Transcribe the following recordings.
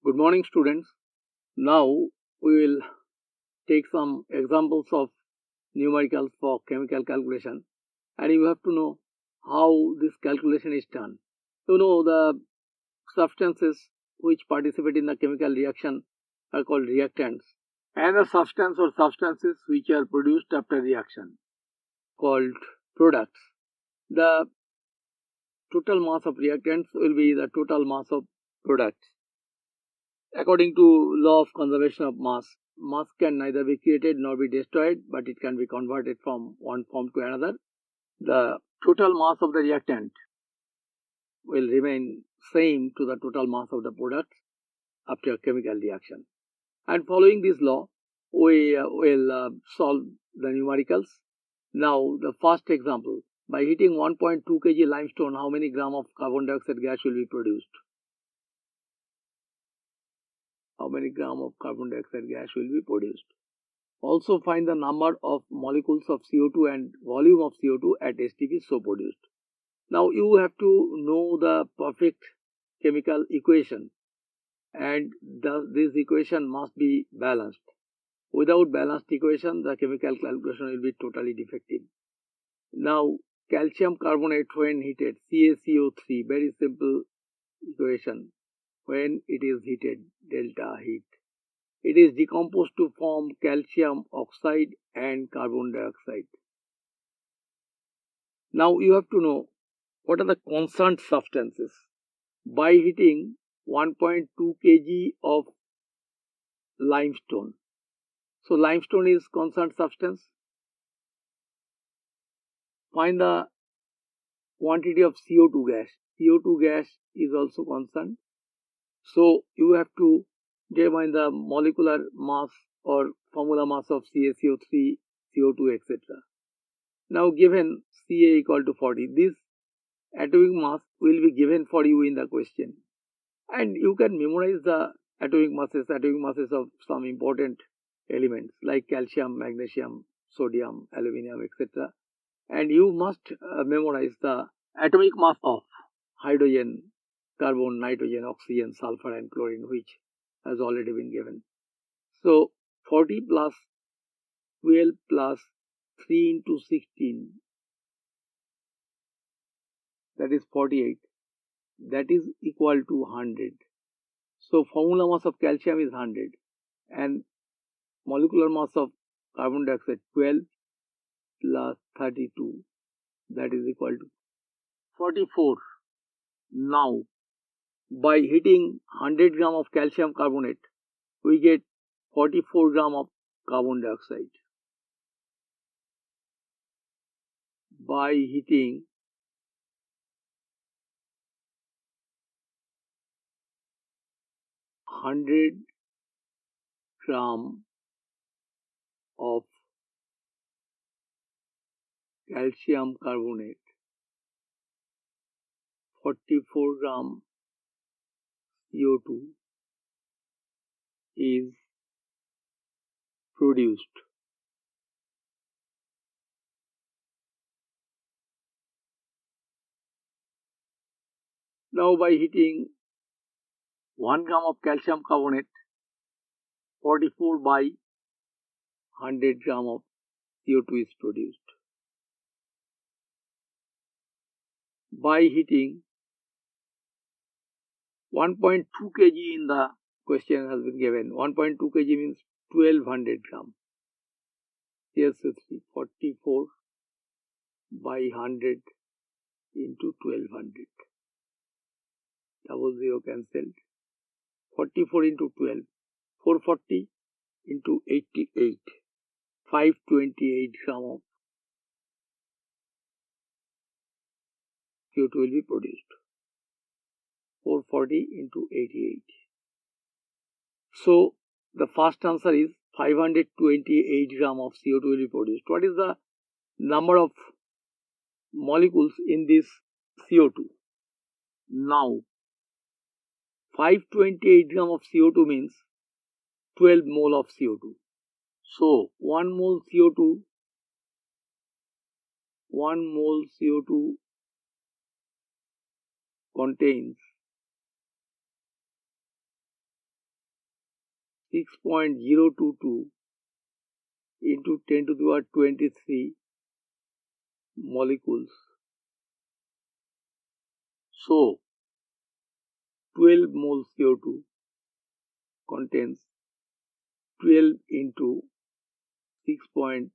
Good morning, students. Now we will take some examples of numericals for chemical calculation, and you have to know how this calculation is done. You know, the substances which participate in the chemical reaction are called reactants, and the substance or substances which are produced after reaction called products. The total mass of reactants will be the total mass of products. According to law of conservation of mass, mass can neither be created nor be destroyed, but it can be converted from one form to another. The total mass of the reactant will remain same to the total mass of the product after chemical reaction. And following this law, we will solve the numericals. Now, the first example, by heating 1.2 kg limestone, how many gram of carbon dioxide gas will be produced? How many gram of carbon dioxide gas will be produced? Also find the number of molecules of CO2 and volume of CO2 at STP so produced. Now you have to know the perfect chemical equation, and this equation must be balanced. Without balanced equation, the chemical calculation will be totally defective. Now calcium carbonate when heated, CaCO3, very simple equation. When it is heated, delta heat, it is decomposed to form calcium oxide and carbon dioxide. Now you have to know what are the constant substances. By heating 1.2 kg of limestone. So limestone is constant substance. Find the quantity of CO2 gas. CO2 gas is also constant. So you have to determine the molecular mass or formula mass of CaCO3, CO2, etc. Now given Ca equal to 40, this atomic mass will be given for you in the question, and you can memorize the atomic masses of some important elements like calcium, magnesium, sodium, aluminium, etc. And you must memorize the atomic mass of hydrogen, carbon, nitrogen, oxygen, sulfur and chlorine, which has already been given. So 40 plus 12 plus 3 into 16, that is 48, that is equal to 100. So formula mass of calcium is 100 and molecular mass of carbon dioxide 12 plus 32, that is equal to 44. Now by heating 100 gram of calcium carbonate, we get 44 gram of carbon dioxide. By heating 100 gram of calcium carbonate, 44 gram CO2 is produced. Now by heating 1 gram of calcium carbonate, 44 by 100 gram of CO2 is produced. By heating 1.2 kg in the question has been given. 1.2 kg means 1200 gram. Yes, it's 44 by 100 into 1200. Double zero cancelled. 44 into 12. 440 into 88. 528 gram of CO2 will be produced. 440 into 88. So the first answer is 528 gram of CO2 will be produced. What is the number of molecules in this CO2? Now 528 gram of CO2 means 12 mole of CO2. So 1 mole CO2 contains 6.022 into 10 to the power 23 molecules. So 12 mole CO2 contains 12 into 6.022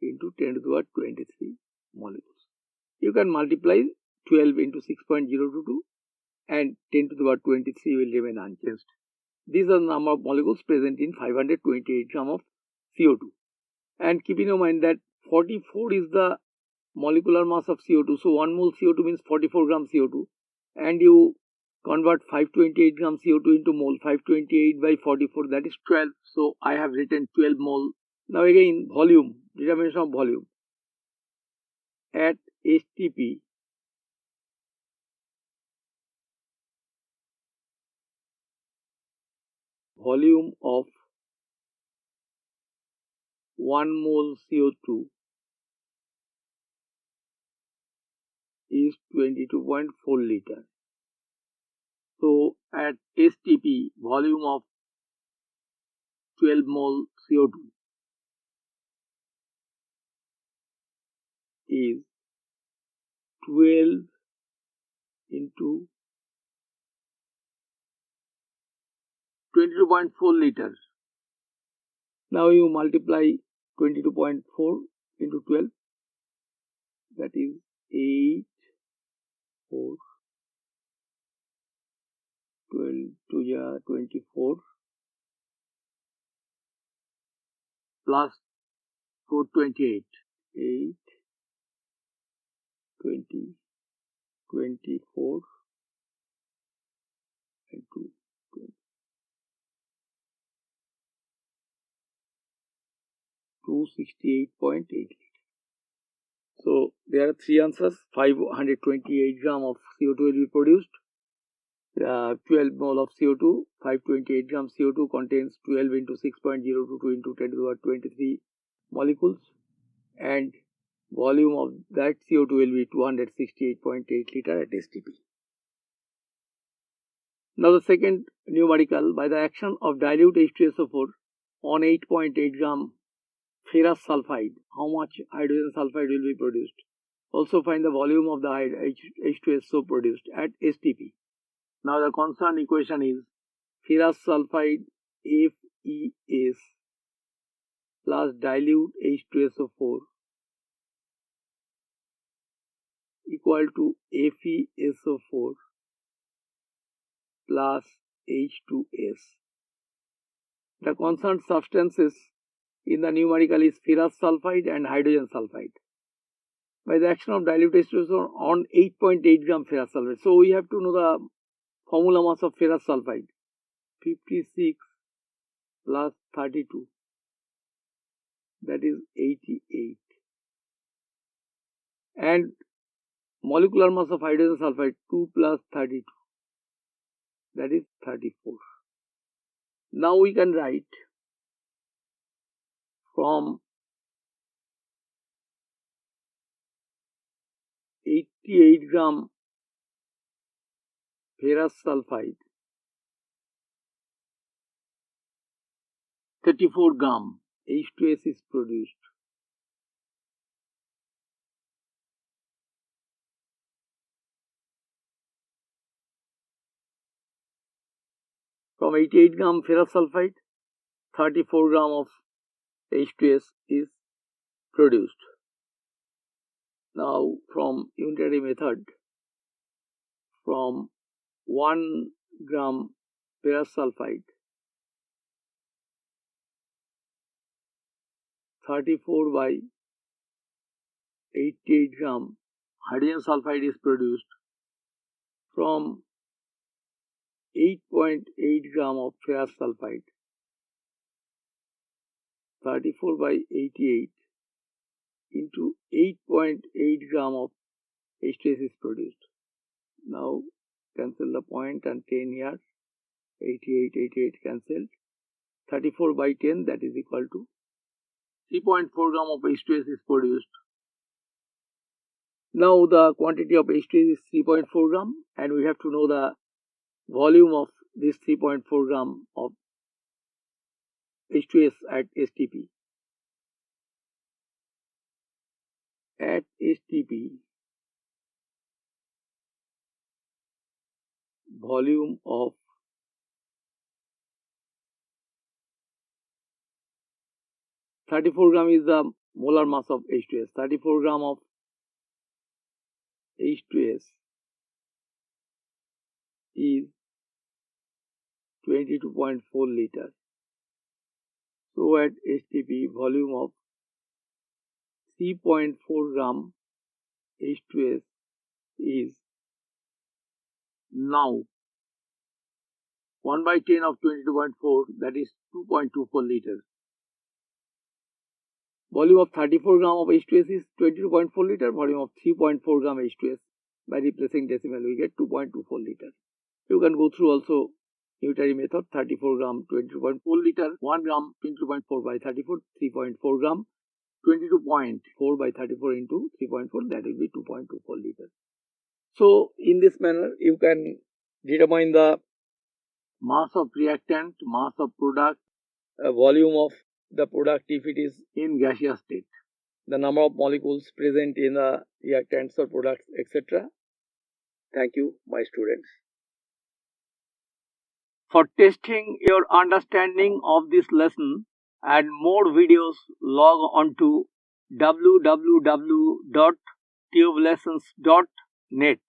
into 10 to the power 23 molecules. You can multiply 12 into 6.022 and 10 to the power 23 will remain unchanged. These are the number of molecules present in 528 gram of CO2. And keep in your mind that 44 is the molecular mass of CO2. So 1 mole CO2 means 44 gram CO2. And you convert 528 gram CO2 into mole. 528 by 44, that is 12. So I have written 12 mole. Now again, volume, determination of volume. At STP, volume of 1 mole CO2 is 22.4 liter. So at STP, volume of 12 mole CO2 is 12 into 22.4 liters. Now you multiply 22.4 into 12, that is 8, 4, 12 to 24 plus 428, 8, 20, 24 and 2, 20. 268.8 liters. So there are three answers. 528 gram of CO2 will be produced. 12 mole of CO2, 528 gram CO2 contains 12 into 6.022 into 10 to the power 23 molecules, and volume of that CO2 will be 268.8 liter at STP. Now the second numerical, by the action of dilute H2SO4 on 8.8 gram ferrous sulfide, how much hydrogen sulfide will be produced? Also find the volume of the H2SO produced at STP. Now the concerned equation is ferrous sulfide FeS plus dilute H2SO4 equal to FeSO4 plus H2S. The concerned substances in the numerical is ferrous sulfide and hydrogen sulfide. By the action of dilute H2SO4 on 8.8 gram ferrous sulfide. So we have to know the formula mass of ferrous sulfide. 56 plus 32, that is 88. And molecular mass of hydrogen sulfide 2 plus 32, that is 34. Now we can write from 88 gram ferrous sulfide, 34 gram H2S is produced. From 88 gram ferrous sulfide, 34 gram of H2S is produced. Now from unitary method, from 1 gram ferrous sulfide, 34 by 88 gram hydrogen sulfide is produced. From 8.8 gram of ferrous sulfide, 34 by 88 into 8.8 gram of H2S is produced. Now cancel the point and 10 here, 88 cancelled. 34 by 10, that is equal to 3.4 gram of H2S is produced. Now the quantity of H2S is 3.4 gram and we have to know the volume of this 3.4 gram of H2S at STP. At STP, volume of 34 gram is the molar mass of H2S. 34 gram of H2S is 22.4 liter. So at STP, volume of 3.4 gram H2S is now 1 by 10 of 22.4, that is 2.24 liters. Volume of 34 gram of H2S is 22.4 liter. Volume of 3.4 gram H2S, by replacing decimal we get 2.24 liter. You can go through also unitary method. 34 gram 22.4 liter, 1 gram 22.4 by 34, 3.4 gram 22.4 by 34 into 3.4, that will be 2.24 liter. So in this manner you can determine the mass of reactant, mass of product, volume of the product if it is in gaseous state, the number of molecules present in the reactants or products, etc. Thank you, my students. For testing your understanding of this lesson and more videos, log on to www.tubelessons.net.